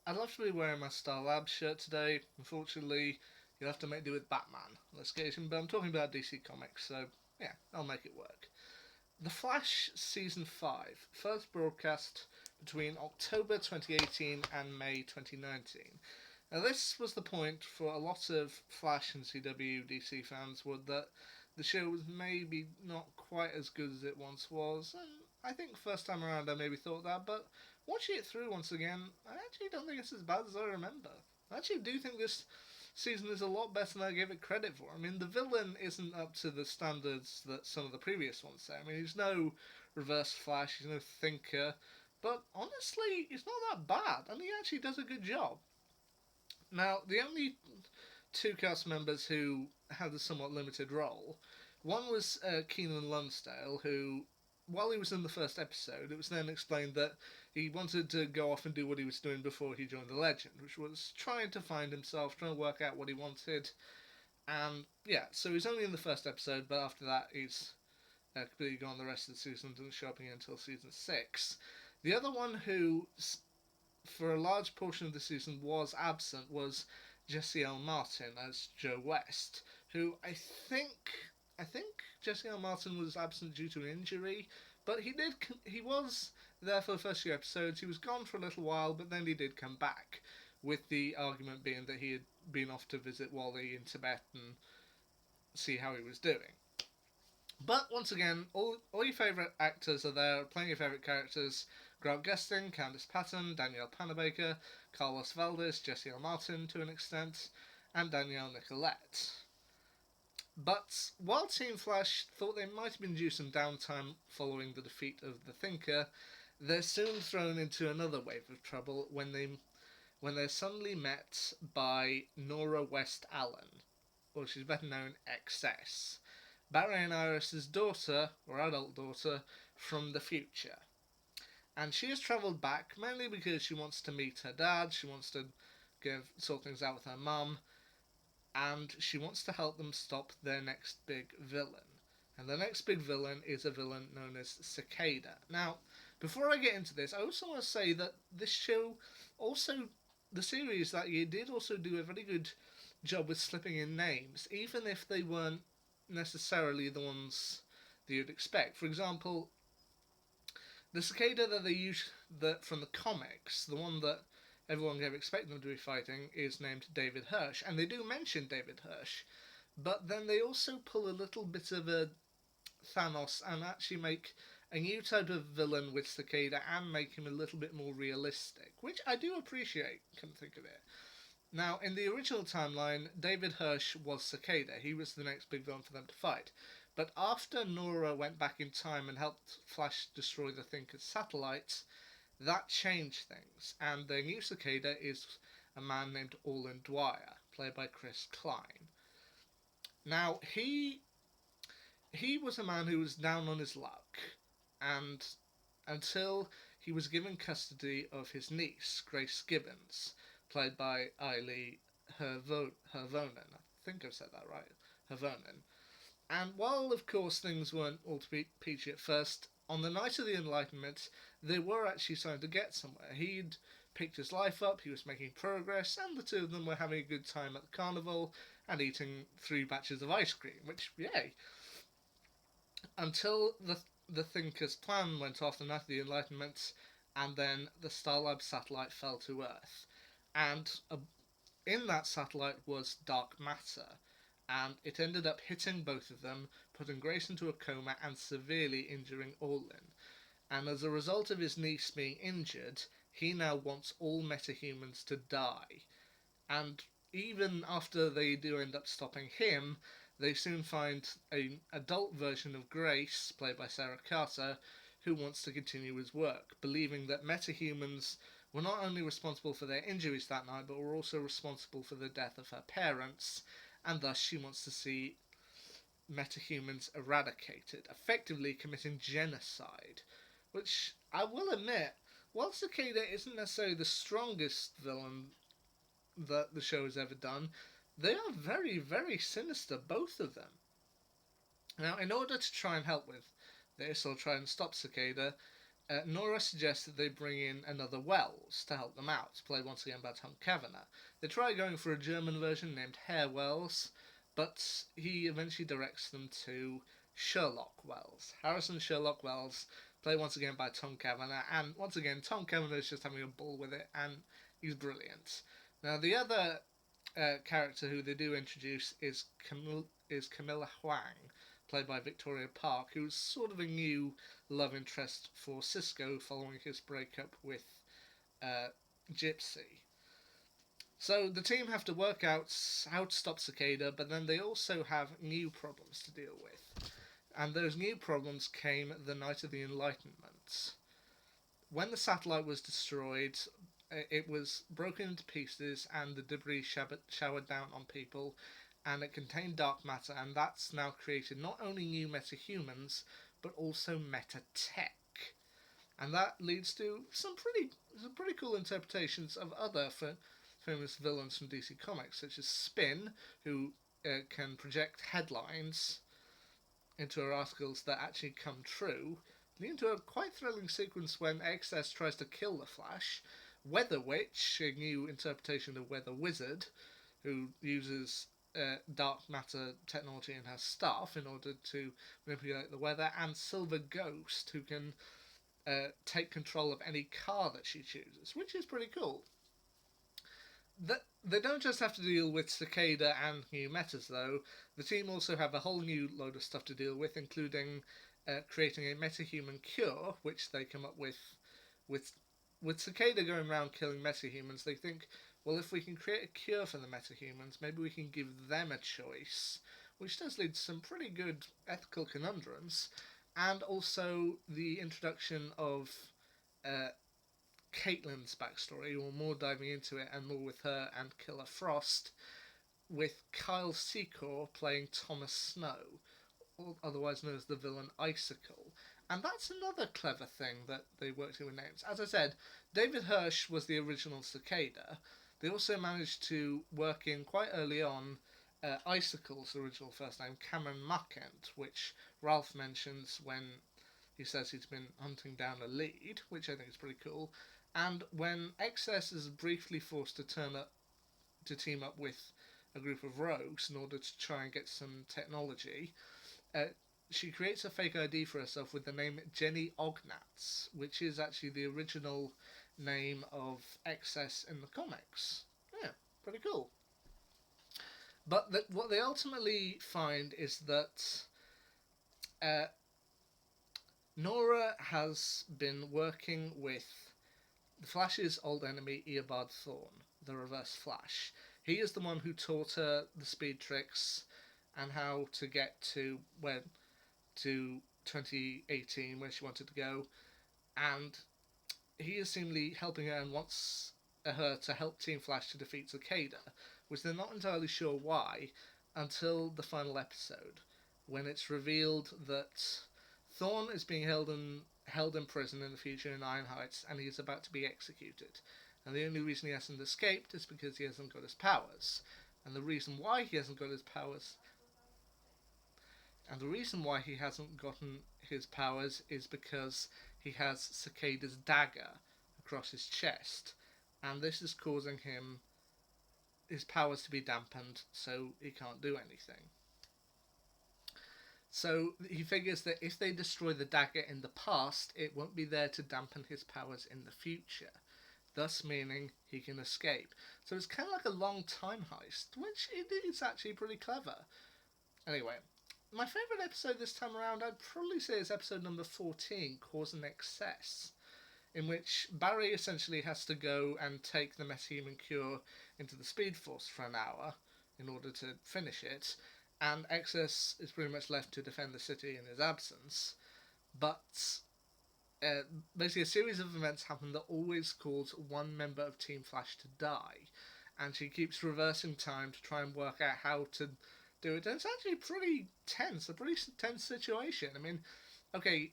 I'd love to be wearing my Star Labs shirt today. Unfortunately, you'll have to make do with Batman. Let's get it, but I'm talking about DC Comics, so yeah, I'll make it work. The Flash Season 5 first broadcast between October 2018 and May 2019. Now, this was the point for a lot of Flash and CW DC fans were that the show was maybe not quite as good as it once was, and I think first time around I maybe thought that, but watching it through once again, I actually don't think it's as bad as I remember. I actually do think this season is a lot better than I gave it credit for. I mean, the villain isn't up to the standards that some of the previous ones say. I mean, he's no Reverse Flash, he's no Thinker, but honestly, he's not that bad, and he actually does a good job. Now, the only two cast members who had a somewhat limited role, one was Keenan Lunsdale, who, while he was in the first episode, it was then explained that he wanted to go off and do what he was doing before he joined the Legend, which was trying to find himself, trying to work out what he wanted. And yeah, so he's only in the first episode, but after that, he's completely gone the rest of the season, doesn't show up again until season 6. The other one who for a large portion of the season was absent was Jesse L. Martin as Joe West, who I think Jesse L. Martin was absent due to an injury, but he was there for the first few episodes. He was gone for a little while, but then he did come back, with the argument being that he had been off to visit Wally in Tibet and see how he was doing. But once again, all your favourite actors are there, playing your favourite characters. Grant Gustin, Candice Patton, Danielle Panabaker, Carlos Valdes, Jesse L. Martin to an extent, and Danielle Nicolette. But while Team Flash thought they might have been due some downtime following the defeat of the Thinker, they're soon thrown into another wave of trouble when they're suddenly met by Nora West Allen, or she's better known XS, Barry and Iris's daughter, or adult daughter, from the future. And she has travelled back mainly because she wants to meet her dad, she wants to sort things out with her mum, and she wants to help them stop their next big villain. And the next big villain is a villain known as Cicada. Now, before I get into this, I also want to say that this show, also the series that year, did also do a very good job with slipping in names, even if they weren't necessarily the ones that you'd expect. For example, the cicada that they use that from the comics, the one that everyone gave expect them to be fighting, is named David Hirsch, and they do mention David Hirsch, but then they also pull a little bit of a Thanos and actually make a new type of villain with Cicada and make him a little bit more realistic, which I do appreciate, come think of it. Now, in the original timeline, David Hirsch was Cicada. He was the next big villain for them to fight. But after Nora went back in time and helped Flash destroy the Thinker's satellites, that changed things. And their new Cicada is a man named Orland Dwyer, played by Chris Klein. Now, he was a man who was down on his luck, and until he was given custody of his niece, Grace Gibbons, played by Eiley Hervonen. I think I've said that right. Hervonen. And while, of course, things weren't all to be peachy at first, on the night of the Enlightenment, they were actually starting to get somewhere. He'd picked his life up, he was making progress, and the two of them were having a good time at the carnival and eating 3 batches of ice cream, which, yay. Until the Thinker's plan went off the night of the Enlightenment, and then the Starlab satellite fell to Earth. And in that satellite was dark matter, and it ended up hitting both of them, putting Grace into a coma and severely injuring Orlin. And as a result of his niece being injured, he now wants all metahumans to die. And even after they do end up stopping him, they soon find an adult version of Grace, played by Sarah Carter, who wants to continue his work, believing that metahumans were not only responsible for their injuries that night, but were also responsible for the death of her parents, and thus she wants to see metahumans eradicated, effectively committing genocide. Which, I will admit, while Cicada isn't necessarily the strongest villain that the show has ever done, they are very, very sinister, both of them. Now, in order to try and help with this, or try and stop Cicada, Nora suggests that they bring in another Wells to help them out, played once again by Tom Kavanagh. They try going for a German version named Herr Wells, but he eventually directs them to Sherlock Wells. Harrison Sherlock Wells, played once again by Tom Kavanagh, and once again, Tom Kavanagh is just having a ball with it, and he's brilliant. Now, the other character who they do introduce is Camilla Huang, played by Victoria Park, who's sort of a new love interest for Cisco following his breakup with uh, Gypsy. So the team have to work out how to stop Cicada, but then they also have new problems to deal with. And those new problems came the night of the Enlightenment. When the satellite was destroyed, it was broken into pieces and the debris showered down on people, and it contained dark matter, and that's now created not only new metahumans, but also meta tech. And that leads to some pretty cool interpretations of other famous villains from DC Comics, such as Spin, who can project headlines into her articles that actually come true, leading to a quite thrilling sequence when XS tries to kill the Flash. Weather Witch, a new interpretation of Weather Wizard, who uses dark matter technology in her staff in order to manipulate the weather, and Silver Ghost, who can take control of any car that she chooses, which is pretty cool. They don't just have to deal with Cicada and new metas, though. The team also have a whole new load of stuff to deal with, including creating a metahuman cure, which they come up with Cicada going around killing metahumans. They think, well, if we can create a cure for the metahumans, maybe we can give them a choice, which does lead to some pretty good ethical conundrums, and also the introduction of Caitlyn's backstory, or more diving into it and more with her and Killer Frost, with Kyle Secor playing Thomas Snow, otherwise known as the villain Icicle. And that's another clever thing that they worked in with names. As I said, David Hirsch was the original Cicada. They also managed to work in quite early on Icicle's original first name, Cameron Markent, which Ralph mentions when he says he's been hunting down a lead, which I think is pretty cool. And when XS is briefly forced to team up with a group of rogues in order to try and get some technology, she creates a fake ID for herself with the name Jenny Ognatz, which is actually the original name of XS in the comics. Yeah, pretty cool. But what they ultimately find is that Nora has been working with the Flash's old enemy, Eobard Thawne, the Reverse Flash. He is the one who taught her the speed tricks and how to get to 2018, where she wanted to go, and he is seemingly helping her and wants her to help Team Flash to defeat Cicada, which they're not entirely sure why until the final episode, when it's revealed that Thawne is being held in prison in the future in Iron Heights, and he is about to be executed. And the only reason he hasn't escaped is because he hasn't got his powers. And the reason why he hasn't got his powers is because he has Cicada's dagger across his chest, and this is causing his powers to be dampened, so he can't do anything. So he figures that if they destroy the dagger in the past, it won't be there to dampen his powers in the future, thus meaning he can escape. So it's kind of like a long time heist, which is actually pretty clever. Anyway, my favourite episode this time around, I'd probably say, is episode number 14, Cause and Excess, in which Barry essentially has to go and take the metahuman cure into the Speed Force for an hour in order to finish it, and XS is pretty much left to defend the city in his absence. But basically a series of events happen that always cause one member of Team Flash to die, and she keeps reversing time to try and work out how to do it. And it's actually a pretty tense situation. I mean, okay,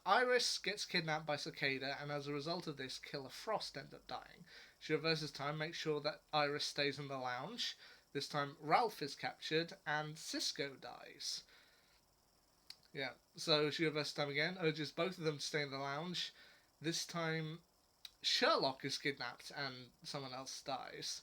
Iris gets kidnapped by Cicada, and as a result of this, Killer Frost ends up dying. She reverses time, makes sure that Iris stays in the lounge. This time, Ralph is captured, and Cisco dies. Yeah. So she reverses time again, urges both of them to stay in the lounge. This time, Sherlock is kidnapped and someone else dies.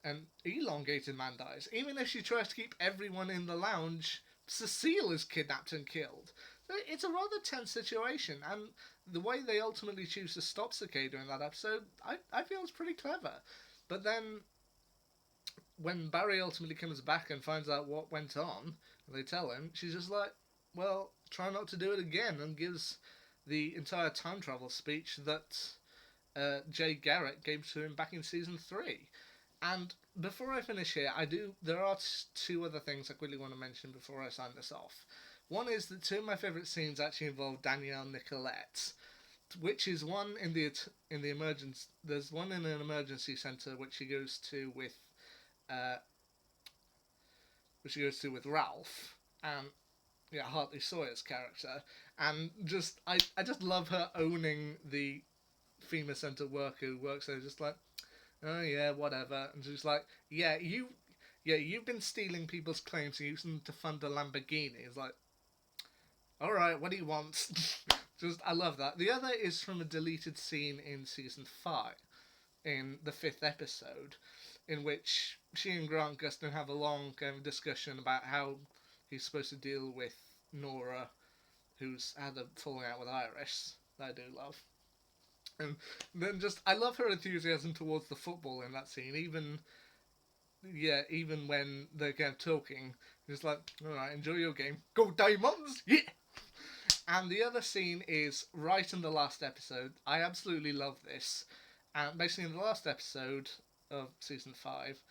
An elongated man dies. Even if she tries to keep everyone in the lounge, Cecile is kidnapped and killed. So it's a rather tense situation, and the way they ultimately choose to stop Cicada in that episode, I feel is pretty clever. But then, when Barry ultimately comes back and finds out what went on, and they tell him, she's just like, well, try not to do it again, and gives the entire time travel speech that Jay Garrett gave to him back in season 3. And before I finish here, there are two other things I quickly want to mention before I sign this off. One is that two of my favourite scenes actually involve Danielle Nicolette, which is one in the emergency. There's one in an emergency centre uh, which she goes to with Ralph and yeah Hartley Sawyer's character, and I just love her owning the FEMA centre worker who works there, just like, oh yeah, whatever. And she's like, you've been stealing people's claims and using them to fund a Lamborghini. It's like, all right, what do you want? Just, I love that. The other is from a deleted scene in season 5, in the 5th episode, in which she and Grant Gustin have a long kind of discussion about how he's supposed to deal with Nora, who's had a falling out with Iris, that I do love. And then just, I love her enthusiasm towards the football in that scene, even when they're kind of talking, just like, alright, enjoy your game. Go Diamonds! Yeah! And the other scene is right in the last episode. I absolutely love this. And basically, in the last episode of season 5,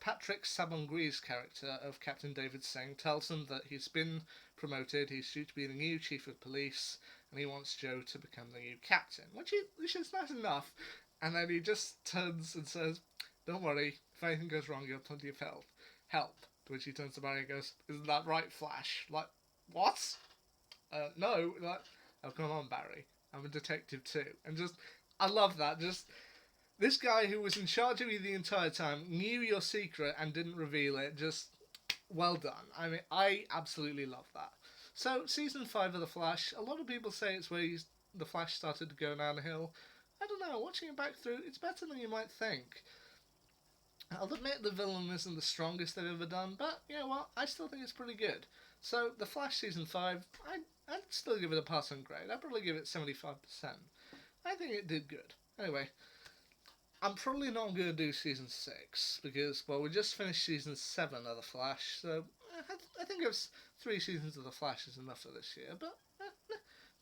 Patrick Sabongri's character of Captain David Singh tells him that he's been promoted, he's due to be the new chief of police, and he wants Joe to become the new captain, which is nice enough. And then he just turns and says, don't worry, if anything goes wrong, you have plenty of help. To which he turns to Barry and goes, isn't that right, Flash? Like, what? No. Like, oh, come on, Barry. I'm a detective too. And just, I love that. Just, this guy who was in charge of you the entire time knew your secret and didn't reveal it. Just, well done. I mean, I absolutely love that. So, season 5 of The Flash, a lot of people say it's where The Flash started to go downhill. I don't know, watching it back through, it's better than you might think. I'll admit the villain isn't the strongest they've ever done, but you know what? I still think it's pretty good. So, The Flash season 5, I'd still give it a passing grade. I'd probably give it 75%. I think it did good. Anyway, I'm probably not going to do season 6 because, well, we just finished season 7 of The Flash, so I think it's 3 seasons of The Flash is enough for this year, but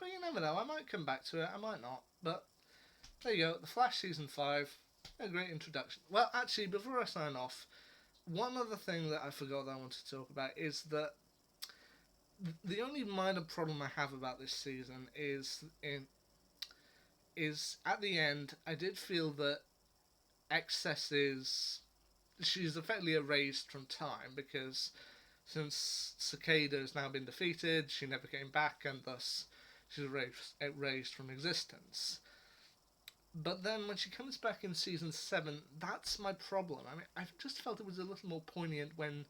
you never know. I might come back to it, I might not. But there you go, The Flash season 5, a great introduction. Well, actually, before I sign off, one other thing that I forgot that I wanted to talk about is that the only minor problem I have about this season is at the end I did feel that Excess is she's effectively erased from time because since Cicada has now been defeated, she never came back, and thus she's erased from existence. But then when she comes back in season 7, that's my problem. I mean, I just felt it was a little more poignant when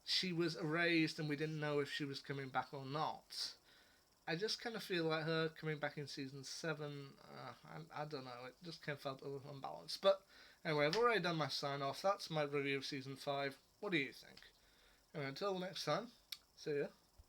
she was erased and we didn't know if she was coming back or not. I just kind of feel like her coming back in season 7, I don't know, it just kind of felt a little unbalanced. But anyway, I've already done my sign off. That's my review of season 5. What do you think? Anyway, until next time, see ya.